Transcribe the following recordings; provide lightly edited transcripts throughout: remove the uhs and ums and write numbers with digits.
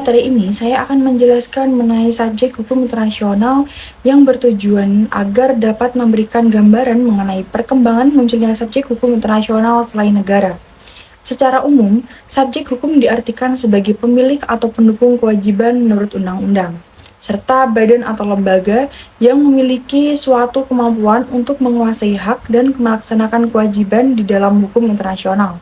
materi ini, saya akan menjelaskan mengenai subjek hukum internasional yang bertujuan agar dapat memberikan gambaran mengenai perkembangan munculnya subjek hukum internasional selain negara. Secara umum, subjek hukum diartikan sebagai pemilik atau pendukung kewajiban menurut undang-undang, serta badan atau lembaga yang memiliki suatu kemampuan untuk menguasai hak dan melaksanakan kewajiban di dalam hukum internasional,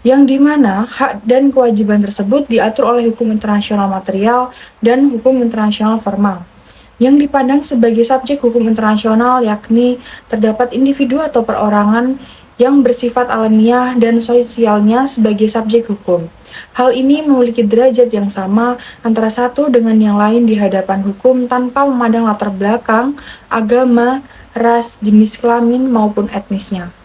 yang dimana hak dan kewajiban tersebut diatur oleh hukum internasional material dan hukum internasional formal. Yang dipandang sebagai subjek hukum internasional yakni terdapat individu atau perorangan yang bersifat alamiah dan sosialnya sebagai subjek hukum. Hal ini memiliki derajat yang sama antara satu dengan yang lain di hadapan hukum tanpa memandang latar belakang, agama, ras, jenis kelamin, maupun etnisnya.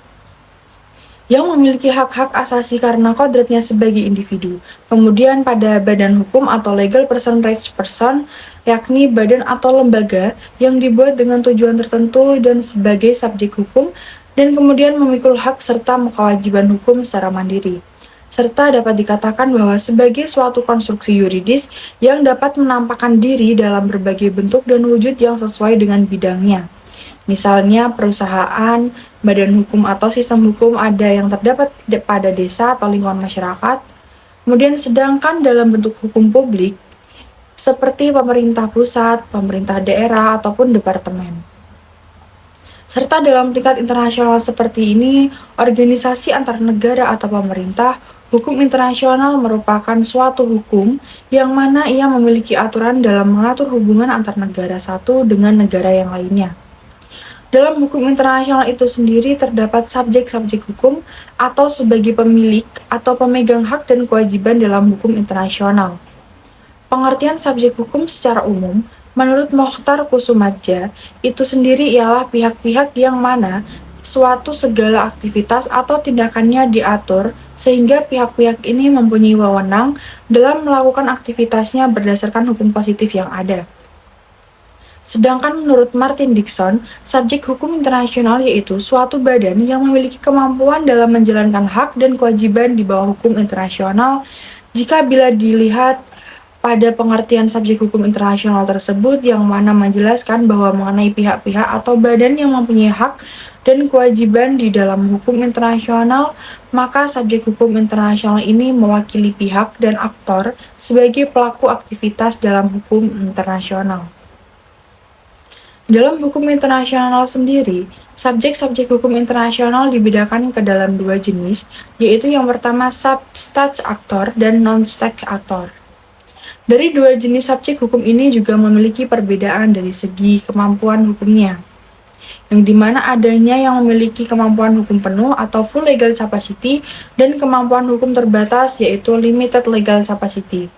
Yang memiliki hak-hak asasi karena kodratnya sebagai individu. Kemudian pada badan hukum atau legal person rights person, yakni badan atau lembaga yang dibuat dengan tujuan tertentu dan sebagai subjek hukum, dan kemudian memikul hak serta kewajiban hukum secara mandiri. Serta dapat dikatakan bahwa sebagai suatu konstruksi yuridis yang dapat menampakkan diri dalam berbagai bentuk dan wujud yang sesuai dengan bidangnya. Misalnya perusahaan, badan hukum atau sistem hukum ada yang terdapat pada desa atau lingkungan masyarakat. Kemudian sedangkan dalam bentuk hukum publik, seperti pemerintah pusat, pemerintah daerah, ataupun departemen. Serta dalam tingkat internasional seperti ini, organisasi antar negara atau pemerintah, hukum internasional merupakan suatu hukum yang mana ia memiliki aturan dalam mengatur hubungan antar negara satu dengan negara yang lainnya. Dalam hukum internasional itu sendiri terdapat subjek-subjek hukum atau sebagai pemilik atau pemegang hak dan kewajiban dalam hukum internasional. Pengertian subjek hukum secara umum, menurut Mokhtar Kusumadja, itu sendiri ialah pihak-pihak yang mana suatu segala aktivitas atau tindakannya diatur sehingga pihak-pihak ini mempunyai wewenang dalam melakukan aktivitasnya berdasarkan hukum positif yang ada. Sedangkan menurut Martin Dixon, subjek hukum internasional yaitu suatu badan yang memiliki kemampuan dalam menjalankan hak dan kewajiban di bawah hukum internasional jika bila dilihat pada pengertian subjek hukum internasional tersebut yang mana menjelaskan bahwa mengenai pihak-pihak atau badan yang mempunyai hak dan kewajiban di dalam hukum internasional, maka subjek hukum internasional ini mewakili pihak dan aktor sebagai pelaku aktivitas dalam hukum internasional. Dalam hukum internasional sendiri, subjek-subjek hukum internasional dibedakan ke dalam dua jenis, yaitu yang pertama sub-state actor dan non-state actor. Dari dua jenis subjek hukum ini juga memiliki perbedaan dari segi kemampuan hukumnya, yang dimana adanya yang memiliki kemampuan hukum penuh atau full legal capacity dan kemampuan hukum terbatas yaitu limited legal capacity.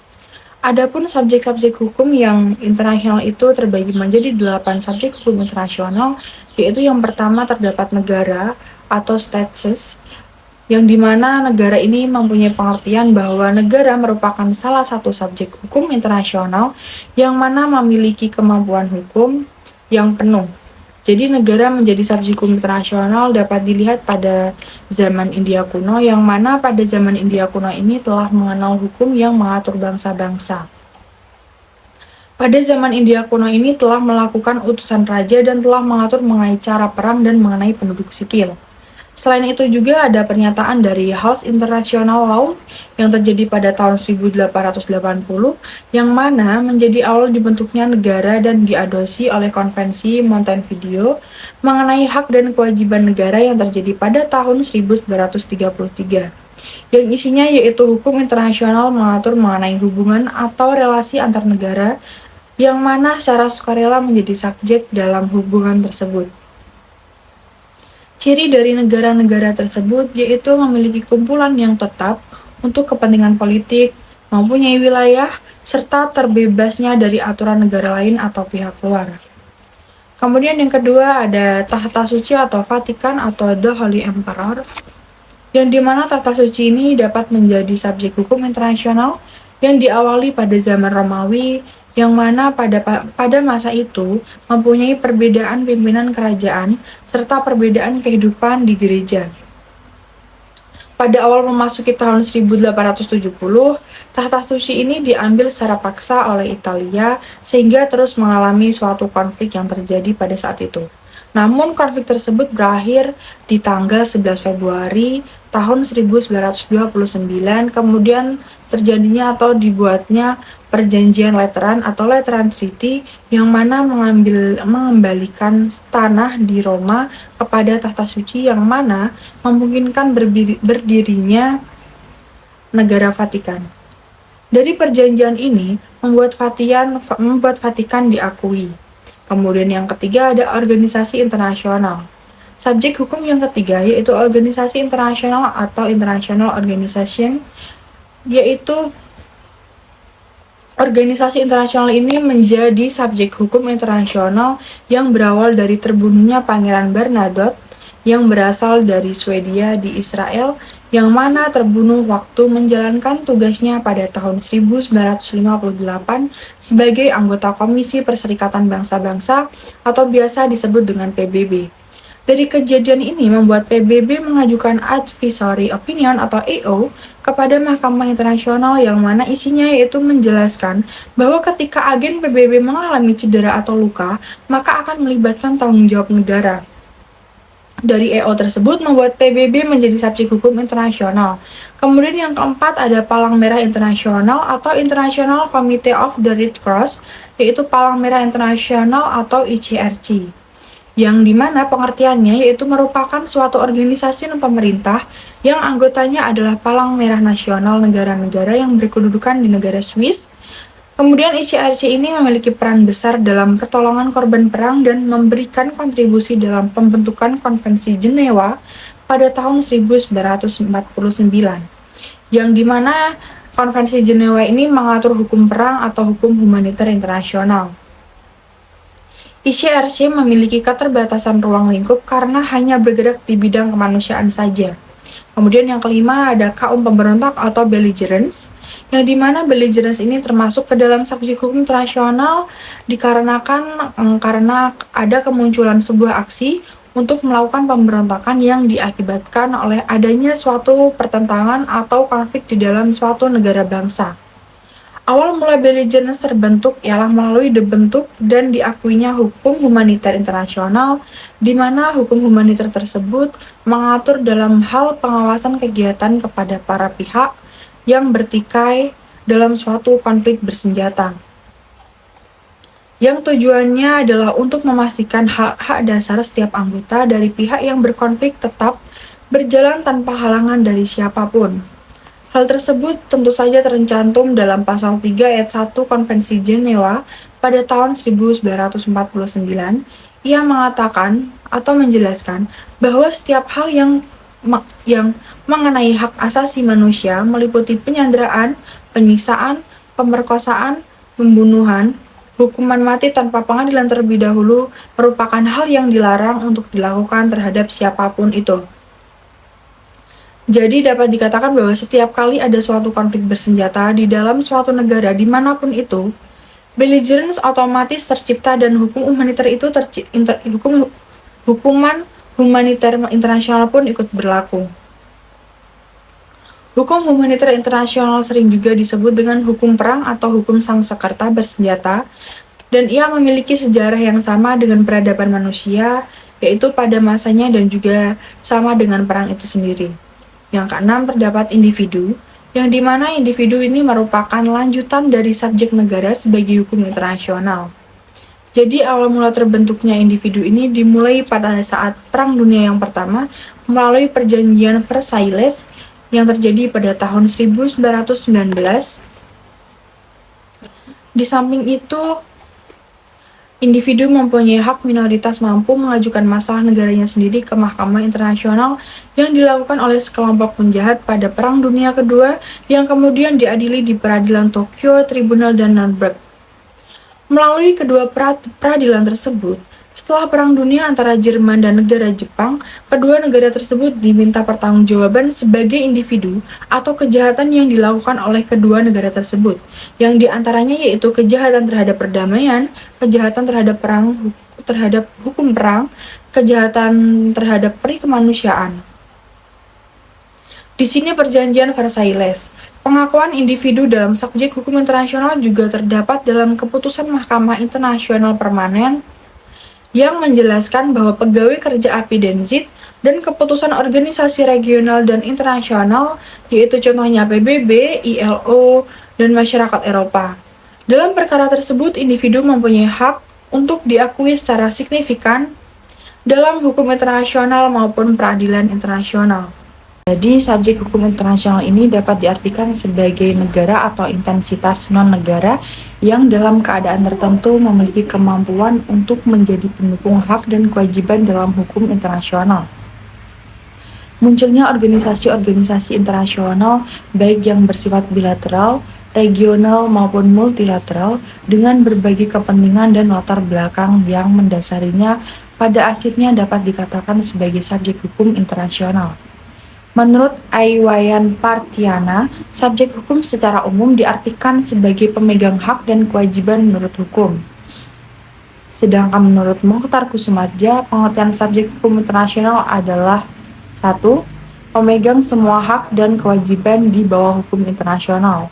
Adapun subjek-subjek hukum yang internasional itu terbagi menjadi 8 subjek hukum internasional, yaitu yang pertama terdapat negara atau states, yang dimana negara ini mempunyai pengertian bahwa negara merupakan salah satu subjek hukum internasional yang mana memiliki kemampuan hukum yang penuh. Jadi negara menjadi subjek hukum internasional dapat dilihat pada zaman India kuno, yang mana pada zaman India kuno ini telah mengenal hukum yang mengatur bangsa-bangsa. Pada zaman India kuno ini telah melakukan utusan raja dan telah mengatur mengenai cara perang dan mengenai penduduk sipil. Selain itu juga ada pernyataan dari House International Law yang terjadi pada tahun 1880 yang mana menjadi awal dibentuknya negara dan diadopsi oleh Konvensi Montevideo mengenai hak dan kewajiban negara yang terjadi pada tahun 1933. Yang isinya yaitu hukum internasional mengatur mengenai hubungan atau relasi antar negara yang mana secara sukarela menjadi subjek dalam hubungan tersebut. Ciri dari negara-negara tersebut yaitu memiliki kumpulan yang tetap untuk kepentingan politik, mempunyai wilayah, serta terbebasnya dari aturan negara lain atau pihak luar. Kemudian yang kedua ada tahta suci atau Vatikan atau The Holy Emperor, yang dimana tahta suci ini dapat menjadi subjek hukum internasional yang diawali pada zaman Romawi, yang mana pada masa itu mempunyai perbedaan pimpinan kerajaan serta perbedaan kehidupan di gereja. Pada awal memasuki tahun 1870, tahta suci ini diambil secara paksa oleh Italia sehingga terus mengalami suatu konflik yang terjadi pada saat itu. Namun konflik tersebut berakhir di tanggal 11 Februari tahun 1929, kemudian terjadinya atau dibuatnya perjanjian Lateran atau Lateran Treaty yang mana mengembalikan tanah di Roma kepada tahta suci yang mana memungkinkan berdirinya negara Vatikan. Dari perjanjian ini membuat Vatikan diakui. Kemudian yang ketiga ada organisasi internasional. Subjek hukum yang ketiga yaitu organisasi internasional atau international organization, yaitu organisasi internasional ini menjadi subjek hukum internasional yang berawal dari terbunuhnya Pangeran Bernadotte yang berasal dari Swedia di Israel, yang mana terbunuh waktu menjalankan tugasnya pada tahun 1958 sebagai anggota Komisi Perserikatan Bangsa-Bangsa atau biasa disebut dengan PBB. Dari kejadian ini membuat PBB mengajukan advisory opinion atau AO kepada Mahkamah Internasional yang mana isinya yaitu menjelaskan bahwa ketika agen PBB mengalami cedera atau luka, maka akan melibatkan tanggung jawab negara. Dari EO tersebut membuat PBB menjadi subjek hukum internasional. Kemudian yang keempat ada Palang Merah Internasional atau International Committee of the Red Cross, yaitu Palang Merah Internasional atau ICRC. Yang dimana pengertiannya yaitu merupakan suatu organisasi pemerintah yang anggotanya adalah Palang Merah Nasional negara-negara yang berkedudukan di negara Swiss. Kemudian ICRC ini memiliki peran besar dalam pertolongan korban perang dan memberikan kontribusi dalam pembentukan Konvensi Jenewa pada tahun 1949, yang dimana Konvensi Jenewa ini mengatur hukum perang atau hukum humaniter internasional. ICRC memiliki keterbatasan ruang lingkup karena hanya bergerak di bidang kemanusiaan saja. Kemudian yang kelima ada kaum pemberontak atau belligerents, yang dimana belligerents ini termasuk ke dalam subjek hukum internasional dikarenakan karena ada kemunculan sebuah aksi untuk melakukan pemberontakan yang diakibatkan oleh adanya suatu pertentangan atau konflik di dalam suatu negara bangsa. Awal mula belligerents terbentuk ialah melalui dibentuk dan diakuinya hukum humaniter internasional, di mana hukum humaniter tersebut mengatur dalam hal pengawasan kegiatan kepada para pihak yang bertikai dalam suatu konflik bersenjata, yang tujuannya adalah untuk memastikan hak-hak dasar setiap anggota dari pihak yang berkonflik tetap berjalan tanpa halangan dari siapapun. Hal tersebut tentu saja tercantum dalam pasal 3 ayat 1 Konvensi Jenewa pada tahun 1949. Ia mengatakan atau menjelaskan bahwa setiap hal yang mengenai hak asasi manusia meliputi penyanderaan, penyiksaan, pemerkosaan, pembunuhan, hukuman mati tanpa pengadilan terlebih dahulu merupakan hal yang dilarang untuk dilakukan terhadap siapapun itu. Jadi dapat dikatakan bahwa setiap kali ada suatu konflik bersenjata di dalam suatu negara dimanapun itu, belligerents otomatis tercipta dan hukum humaniter itu hukuman humaniter internasional pun ikut berlaku. Hukum humaniter internasional sering juga disebut dengan hukum perang atau hukum Sangsekerta bersenjata, dan ia memiliki sejarah yang sama dengan peradaban manusia, yaitu pada masanya dan juga sama dengan perang itu sendiri. Yang keenam terdapat individu, yang dimana individu ini merupakan lanjutan dari subjek negara sebagai hukum internasional. Jadi awal mula terbentuknya individu ini dimulai pada saat Perang Dunia yang Pertama melalui Perjanjian Versailles yang terjadi pada tahun 1919. Di samping itu, individu mempunyai hak minoritas mampu mengajukan masalah negaranya sendiri ke Mahkamah Internasional yang dilakukan oleh sekelompok penjahat pada Perang Dunia Kedua yang kemudian diadili di Peradilan Tokyo, Tribunal, dan Nuremberg. Melalui kedua peradilan tersebut, setelah Perang Dunia antara Jerman dan negara Jepang, kedua negara tersebut diminta pertanggungjawaban sebagai individu atau kejahatan yang dilakukan oleh kedua negara tersebut, yang diantaranya yaitu kejahatan terhadap perdamaian, kejahatan terhadap hukum perang, kejahatan terhadap peri kemanusiaan. Di sini perjanjian Versailles. Pengakuan individu dalam subjek hukum internasional juga terdapat dalam keputusan Mahkamah Internasional Permanen yang menjelaskan bahwa pegawai kerja API dan ZIT dan keputusan organisasi regional dan internasional, yaitu contohnya PBB, ILO, dan masyarakat Eropa. Dalam perkara tersebut, individu mempunyai hak untuk diakui secara signifikan dalam hukum internasional maupun peradilan internasional. Jadi, subjek hukum internasional ini dapat diartikan sebagai negara atau intensitas non-negara yang dalam keadaan tertentu memiliki kemampuan untuk menjadi pendukung hak dan kewajiban dalam hukum internasional. Munculnya organisasi-organisasi internasional, baik yang bersifat bilateral, regional, maupun multilateral, dengan berbagai kepentingan dan latar belakang yang mendasarinya, pada akhirnya dapat dikatakan sebagai subjek hukum internasional. Menurut Aiwayan Partiana, subjek hukum secara umum diartikan sebagai pemegang hak dan kewajiban menurut hukum. Sedangkan menurut Mokhtar Kusumadja, pengertian subjek hukum internasional adalah 1. Pemegang semua hak dan kewajiban di bawah hukum internasional.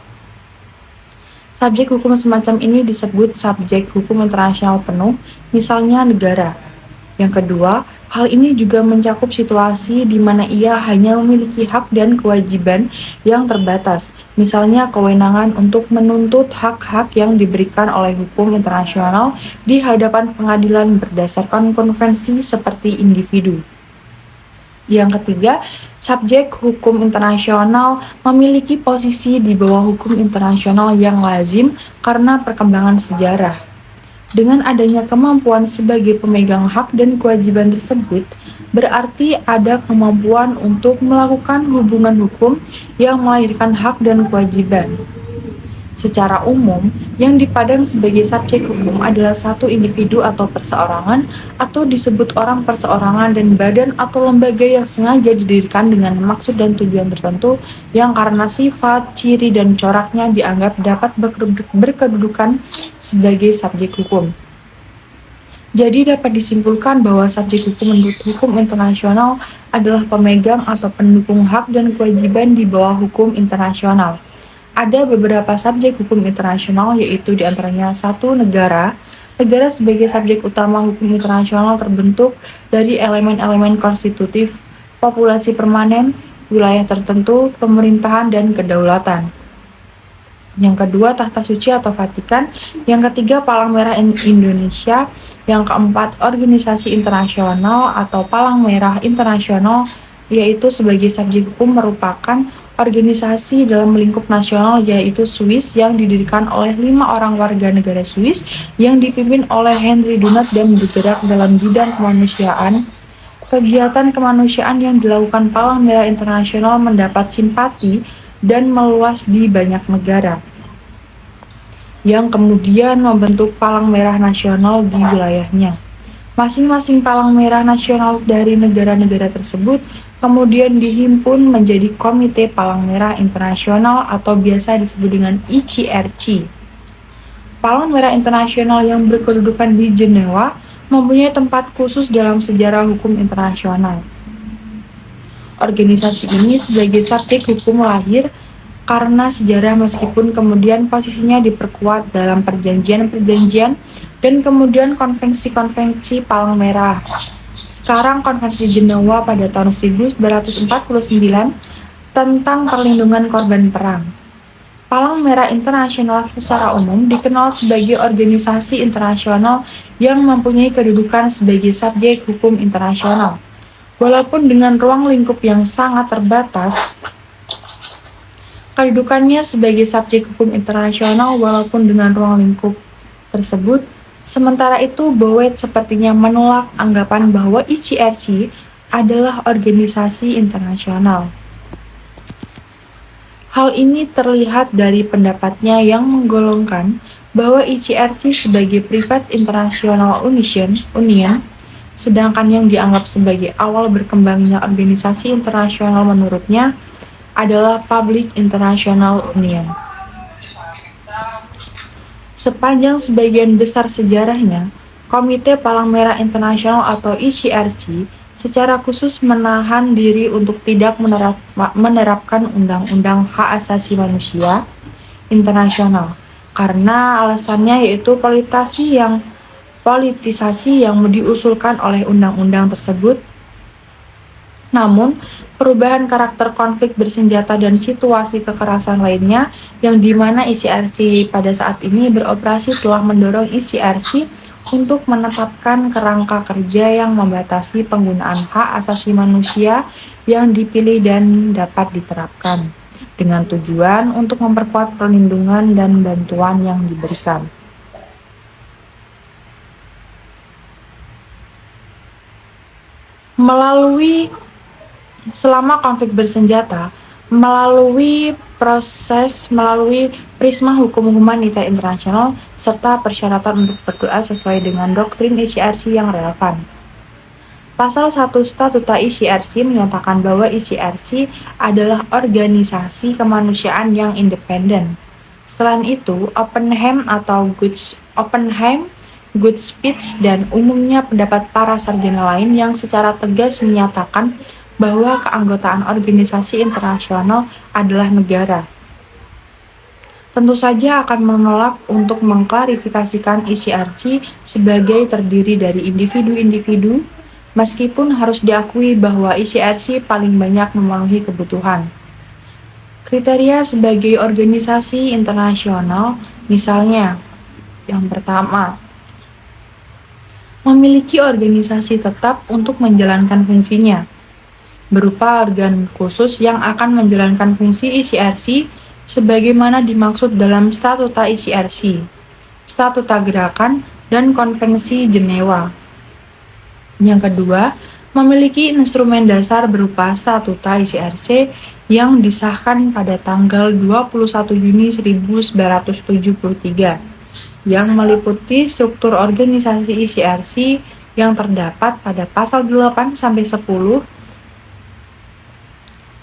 Subjek hukum semacam ini disebut subjek hukum internasional penuh, misalnya negara. Yang kedua, hal ini juga mencakup situasi di mana ia hanya memiliki hak dan kewajiban yang terbatas, misalnya kewenangan untuk menuntut hak-hak yang diberikan oleh hukum internasional di hadapan pengadilan berdasarkan konvensi seperti individu. Yang ketiga, subjek hukum internasional memiliki posisi di bawah hukum internasional yang lazim karena perkembangan sejarah. Dengan adanya kemampuan sebagai pemegang hak dan kewajiban tersebut, berarti ada kemampuan untuk melakukan hubungan hukum yang melahirkan hak dan kewajiban. Secara umum, yang dipandang sebagai subjek hukum adalah satu individu atau perseorangan, atau disebut orang perseorangan dan badan atau lembaga yang sengaja didirikan dengan maksud dan tujuan tertentu yang karena sifat, ciri, dan coraknya dianggap dapat berkedudukan sebagai subjek hukum. Jadi dapat disimpulkan bahwa subjek hukum menurut hukum internasional adalah pemegang atau pendukung hak dan kewajiban di bawah hukum internasional. Ada beberapa subjek hukum internasional, yaitu diantaranya 1. Negara. Negara sebagai subjek utama hukum internasional terbentuk dari elemen-elemen konstitutif, populasi permanen, wilayah tertentu, pemerintahan, dan kedaulatan. Yang kedua, Tahta Suci atau Vatikan. Yang ketiga, Palang Merah Indonesia. Yang keempat, organisasi internasional atau Palang Merah Internasional, yaitu sebagai subjek hukum merupakan organisasi dalam lingkup nasional, yaitu Swiss, yang didirikan oleh 5 orang warga negara Swiss yang dipimpin oleh Henry Dunant dan bergerak dalam bidang kemanusiaan. Kegiatan kemanusiaan yang dilakukan Palang Merah Internasional mendapat simpati dan meluas di banyak negara, yang kemudian membentuk Palang Merah Nasional di wilayahnya. Masing-masing Palang Merah Nasional dari negara-negara tersebut kemudian dihimpun menjadi Komite Palang Merah Internasional atau biasa disebut dengan ICRC. Palang Merah Internasional yang berkedudukan di Jenewa mempunyai tempat khusus dalam sejarah hukum internasional. Organisasi ini sebagai subjek hukum lahir karena sejarah, meskipun kemudian posisinya diperkuat dalam perjanjian-perjanjian dan kemudian konvensi-konvensi Palang Merah. Sekarang Konvensi Jenewa pada tahun 1949 tentang perlindungan korban perang. Palang Merah Internasional secara umum dikenal sebagai organisasi internasional yang mempunyai kedudukan sebagai subjek hukum internasional. Walaupun dengan ruang lingkup yang sangat terbatas, kedudukannya sebagai subjek hukum internasional walaupun dengan ruang lingkup tersebut, sementara itu Bowen sepertinya menolak anggapan bahwa ICRC adalah organisasi internasional. Hal ini terlihat dari pendapatnya yang menggolongkan bahwa ICRC sebagai Private International Union, sedangkan yang dianggap sebagai awal berkembangnya organisasi internasional menurutnya adalah Public International Union. Sepanjang sebagian besar sejarahnya, Komite Palang Merah Internasional atau ICRC secara khusus menahan diri untuk tidak menerapkan Undang-Undang Hak Asasi Manusia Internasional karena alasannya yaitu politisasi yang diusulkan oleh undang-undang tersebut. Namun, perubahan karakter konflik bersenjata dan situasi kekerasan lainnya yang dimana ICRC pada saat ini beroperasi telah mendorong ICRC untuk menetapkan kerangka kerja yang membatasi penggunaan hak asasi manusia yang dipilih dan dapat diterapkan, dengan tujuan untuk memperkuat perlindungan dan bantuan yang diberikan. Selama konflik bersenjata, melalui prisma hukum humanitar internasional serta persyaratan untuk berdoa sesuai dengan doktrin ICRC yang relevan. Pasal 1 Statuta ICRC menyatakan bahwa ICRC adalah organisasi kemanusiaan yang independen. Selain itu, Oppenheim, good speech, dan umumnya pendapat para sarjana lain yang secara tegas menyatakan bahwa keanggotaan organisasi internasional adalah negara. Tentu saja akan menolak untuk mengklarifikasikan ICRC sebagai terdiri dari individu-individu, meskipun harus diakui bahwa ICRC paling banyak memenuhi kebutuhan kriteria sebagai organisasi internasional, misalnya, yang pertama, memiliki organisasi tetap untuk menjalankan fungsinya, berupa organ khusus yang akan menjalankan fungsi ICRC sebagaimana dimaksud dalam Statuta ICRC, Statuta Gerakan, dan Konvensi Jenewa. Yang kedua, memiliki instrumen dasar berupa Statuta ICRC yang disahkan pada tanggal 21 Juni 1973, yang meliputi struktur organisasi ICRC yang terdapat pada pasal 8-10,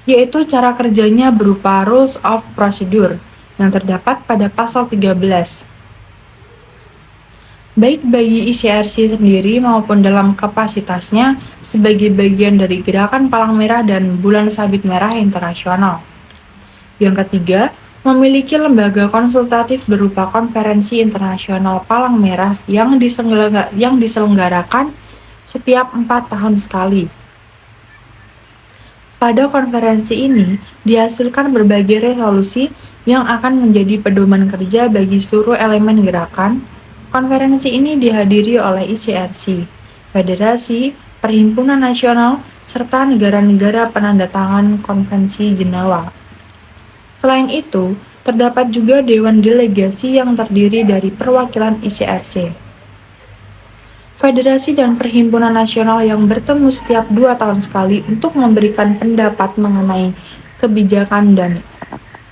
yaitu cara kerjanya berupa Rules of Procedure yang terdapat pada pasal 13. Baik bagi ICRC sendiri maupun dalam kapasitasnya sebagai bagian dari Gerakan Palang Merah dan Bulan Sabit Merah Internasional. Yang ketiga, memiliki lembaga konsultatif berupa Konferensi Internasional Palang Merah yang diselenggarakan setiap 4 tahun sekali. Pada konferensi ini, dihasilkan berbagai resolusi yang akan menjadi pedoman kerja bagi seluruh elemen gerakan. Konferensi ini dihadiri oleh ICRC, Federasi, Perhimpunan Nasional, serta negara-negara penandatangan Konvensi Jenewa. Selain itu, terdapat juga Dewan Delegasi yang terdiri dari perwakilan ICRC. Federasi dan Perhimpunan Nasional yang bertemu setiap 2 tahun sekali untuk memberikan pendapat mengenai kebijakan dan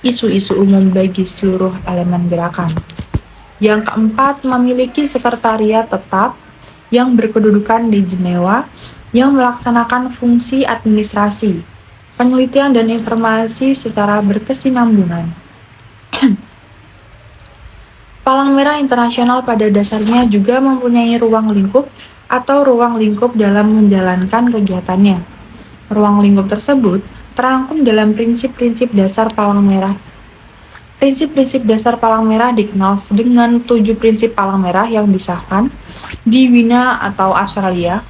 isu-isu umum bagi seluruh elemen gerakan. Yang keempat, memiliki sekretariat tetap yang berkedudukan di Jenewa yang melaksanakan fungsi administrasi, penelitian dan informasi secara berkesinambungan. Palang Merah Internasional pada dasarnya juga mempunyai ruang lingkup atau ruang lingkup dalam menjalankan kegiatannya. Ruang lingkup tersebut terangkum dalam prinsip-prinsip dasar Palang Merah. Prinsip-prinsip dasar Palang Merah dikenal dengan 7 prinsip Palang Merah yang disahkan di Wina atau Austria.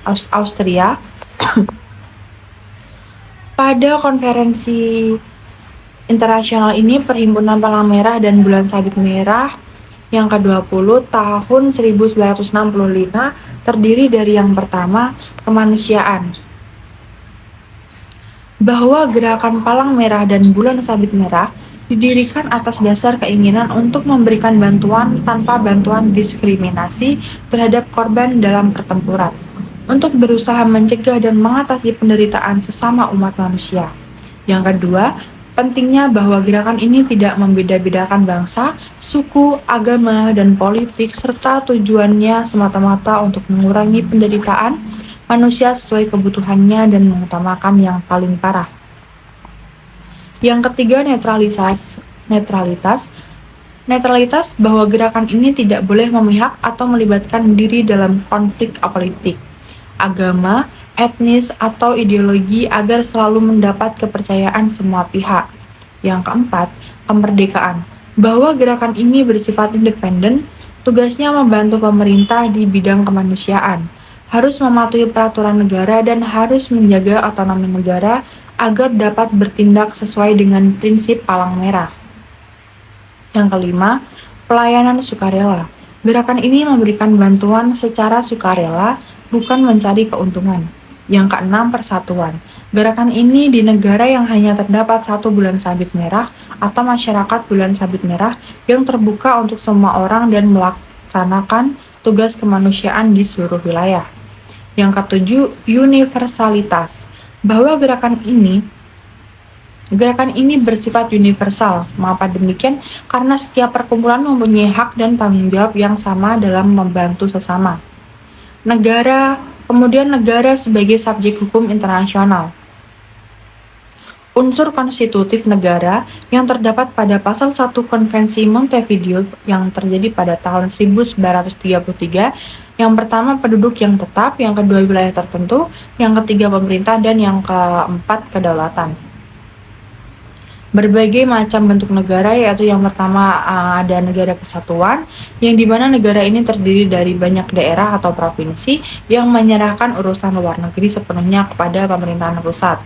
Pada konferensi internasional ini, Perhimpunan Palang Merah dan Bulan Sabit Merah yang ke-20 tahun 1965 terdiri dari yang pertama, kemanusiaan. Bahwa Gerakan Palang Merah dan Bulan Sabit Merah didirikan atas dasar keinginan untuk memberikan bantuan tanpa bantuan diskriminasi terhadap korban dalam pertempuran, untuk berusaha mencegah dan mengatasi penderitaan sesama umat manusia. Yang kedua, pentingnya bahwa gerakan ini tidak membeda-bedakan bangsa, suku, agama, dan politik, serta tujuannya semata-mata untuk mengurangi penderitaan manusia sesuai kebutuhannya dan mengutamakan yang paling parah. Yang ketiga, netralitas. Netralitas bahwa gerakan ini tidak boleh memihak atau melibatkan diri dalam konflik politik, agama, etnis, atau ideologi agar selalu mendapat kepercayaan semua pihak. Yang keempat, kemerdekaan. Bahwa gerakan ini bersifat independen, tugasnya membantu pemerintah di bidang kemanusiaan, harus mematuhi peraturan negara dan harus menjaga otonomi negara agar dapat bertindak sesuai dengan prinsip palang merah. Yang kelima, pelayanan sukarela. Gerakan ini memberikan bantuan secara sukarela, bukan mencari keuntungan. Yang keenam, persatuan. Gerakan ini di negara yang hanya terdapat 1 bulan sabit merah atau masyarakat bulan sabit merah yang terbuka untuk semua orang dan melaksanakan tugas kemanusiaan di seluruh wilayah. Yang ketujuh, universalitas. Bahwa gerakan ini bersifat universal. Mengapa demikian? Karena setiap perkumpulan mempunyai hak dan tanggung jawab yang sama dalam membantu sesama. Kemudian negara sebagai subjek hukum internasional. Unsur konstitutif negara yang terdapat pada pasal 1 Konvensi Montevideo yang terjadi pada tahun 1933, yang pertama penduduk yang tetap, yang kedua wilayah tertentu, yang ketiga pemerintah, dan yang keempat kedaulatan. Berbagai macam bentuk negara, yaitu yang pertama ada negara kesatuan, yang dimana negara ini terdiri dari banyak daerah atau provinsi yang menyerahkan urusan luar negeri sepenuhnya kepada pemerintahan pusat.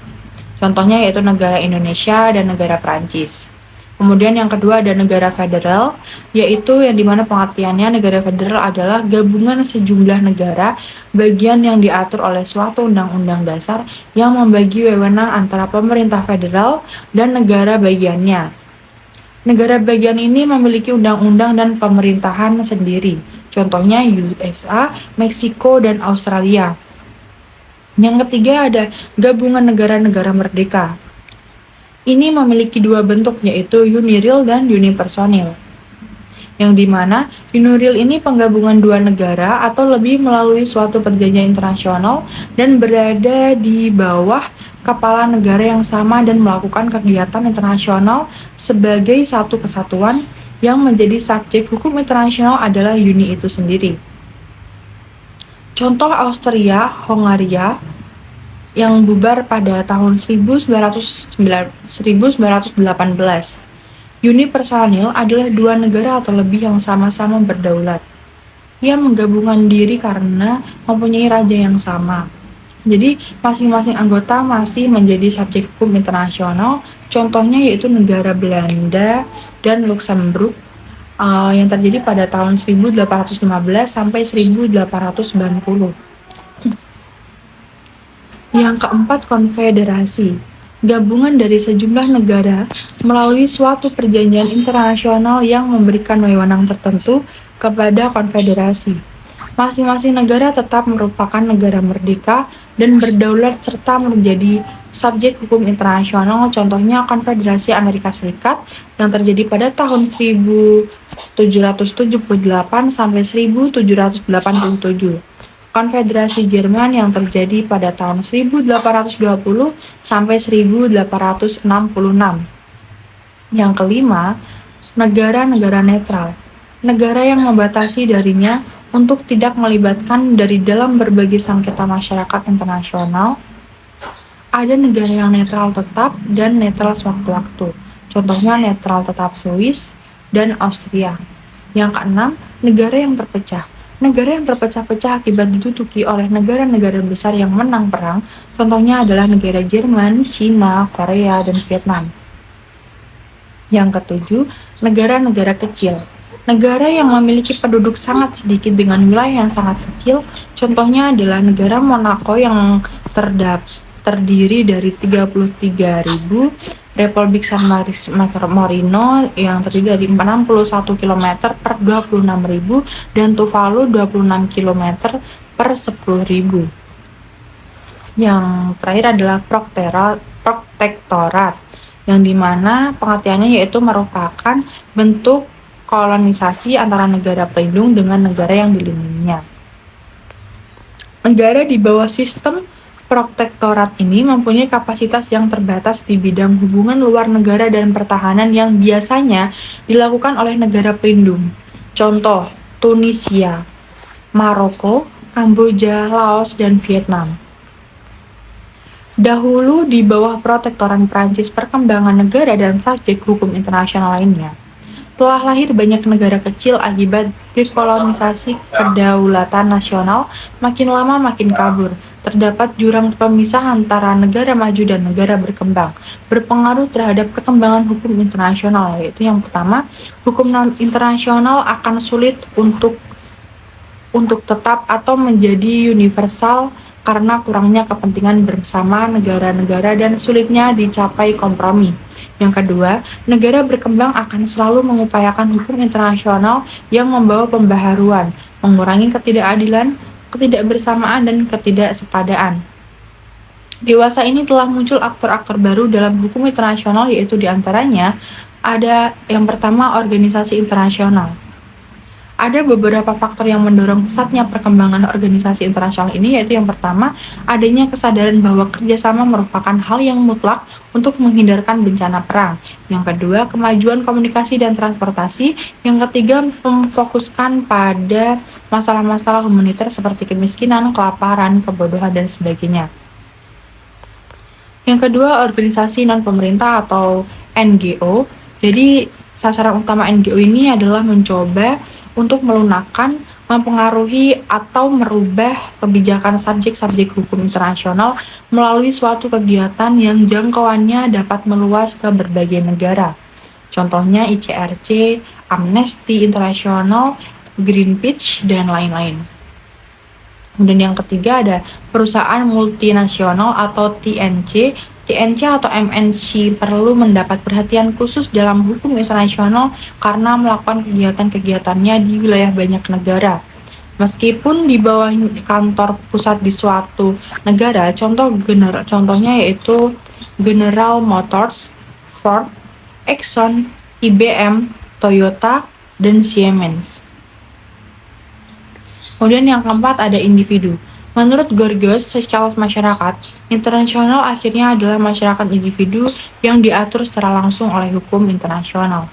Contohnya yaitu negara Indonesia dan negara Perancis. Kemudian yang kedua ada negara federal, yaitu yang dimana pengertiannya negara federal adalah gabungan sejumlah negara bagian yang diatur oleh suatu undang-undang dasar yang membagi wewenang antara pemerintah federal dan negara bagiannya. Negara bagian ini memiliki undang-undang dan pemerintahan sendiri, contohnya USA, Meksiko, dan Australia. Yang ketiga ada gabungan negara-negara merdeka. Ini memiliki 2 bentuk, yaitu unireal dan unipersonal. Yang dimana unireal ini penggabungan 2 negara atau lebih melalui suatu perjanjian internasional dan berada di bawah kepala negara yang sama dan melakukan kegiatan internasional sebagai satu kesatuan. Yang menjadi subjek hukum internasional adalah uni itu sendiri. Contoh Austria-Hongaria yang bubar pada tahun 1918. Unipersonal adalah 2 negara atau lebih yang sama-sama berdaulat. Ia menggabungkan diri karena mempunyai raja yang sama. Jadi masing-masing anggota masih menjadi subjek hukum internasional. Contohnya yaitu negara Belanda dan Luxembourg yang terjadi pada tahun 1815 sampai 1890. Yang keempat, konfederasi. Gabungan dari sejumlah negara melalui suatu perjanjian internasional yang memberikan wewenang tertentu kepada konfederasi. Masing-masing negara tetap merupakan negara merdeka dan berdaulat serta menjadi subjek hukum internasional. Contohnya Konfederasi Amerika Serikat yang terjadi pada tahun 1778 sampai 1787. Konfederasi Jerman yang terjadi pada tahun 1820 sampai 1866. Yang kelima, negara-negara netral. Negara yang membatasi darinya untuk tidak melibatkan dari dalam berbagai sengketa masyarakat internasional. Ada negara yang netral tetap dan netral sewaktu-waktu. Contohnya netral tetap Swiss dan Austria. Yang keenam, negara yang terpecah. Negara yang terpecah-pecah akibat diduduki oleh negara-negara besar yang menang perang, contohnya adalah negara Jerman, Cina, Korea, dan Vietnam. Yang ketujuh, negara-negara kecil. Negara yang memiliki penduduk sangat sedikit dengan wilayah yang sangat kecil, contohnya adalah negara Monaco yang terdiri dari 33.000, Republik San Marino yang terdiri dari 61 km per 26.000 dan Tuvalu 26 km per 10.000. Yang terakhir adalah protektorat, yang dimana pengertiannya yaitu merupakan bentuk kolonisasi antara negara pelindung dengan negara yang dilindunginya. Negara di bawah sistem protektorat ini mempunyai kapasitas yang terbatas di bidang hubungan luar negara dan pertahanan yang biasanya dilakukan oleh negara pelindung. Contoh, Tunisia, Maroko, Kamboja, Laos, dan Vietnam. Dahulu di bawah protektoran Prancis, perkembangan negara dan subjek hukum internasional lainnya telah lahir banyak negara kecil akibat dekolonisasi. Kedaulatan nasional makin lama makin kabur. Terdapat jurang pemisah antara negara maju dan negara berkembang, berpengaruh terhadap perkembangan hukum internasional, yaitu yang pertama, hukum internasional akan sulit untuk tetap atau menjadi universal karena kurangnya kepentingan bersama negara-negara dan sulitnya dicapai kompromi. Yang kedua, negara berkembang akan selalu mengupayakan hukum internasional yang membawa pembaharuan, mengurangi ketidakadilan, ketidakbersamaan, dan ketidaksepadaan. Dewasa ini telah muncul aktor-aktor baru dalam hukum internasional, yaitu diantaranya ada yang pertama, organisasi internasional. Ada beberapa faktor yang mendorong pesatnya perkembangan organisasi internasional ini, yaitu yang pertama, adanya kesadaran bahwa kerjasama merupakan hal yang mutlak untuk menghindarkan bencana perang. Yang kedua, kemajuan komunikasi dan transportasi. Yang ketiga, memfokuskan pada masalah-masalah humaniter seperti kemiskinan, kelaparan, kebodohan, dan sebagainya. Yang kedua, organisasi non-pemerintah atau NGO. Jadi, sasaran utama NGO ini adalah mencoba untuk melunakkan, mempengaruhi, atau merubah kebijakan subjek-subjek hukum internasional melalui suatu kegiatan yang jangkauannya dapat meluas ke berbagai negara. Contohnya ICRC, Amnesty International, Greenpeace, dan lain-lain. Kemudian yang ketiga ada perusahaan multinasional atau TNC. TNC atau MNC perlu mendapat perhatian khusus dalam hukum internasional karena melakukan kegiatan-kegiatannya di wilayah banyak negara. Meskipun di bawah kantor pusat di suatu negara, contohnya yaitu General Motors, Ford, Exxon, IBM, Toyota, dan Siemens. Kemudian yang keempat ada individu. Menurut Gorgias, secara masyarakat internasional akhirnya adalah masyarakat individu yang diatur secara langsung oleh hukum internasional.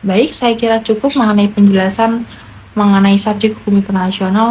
Baik, saya kira cukup mengenai penjelasan mengenai subjek hukum internasional.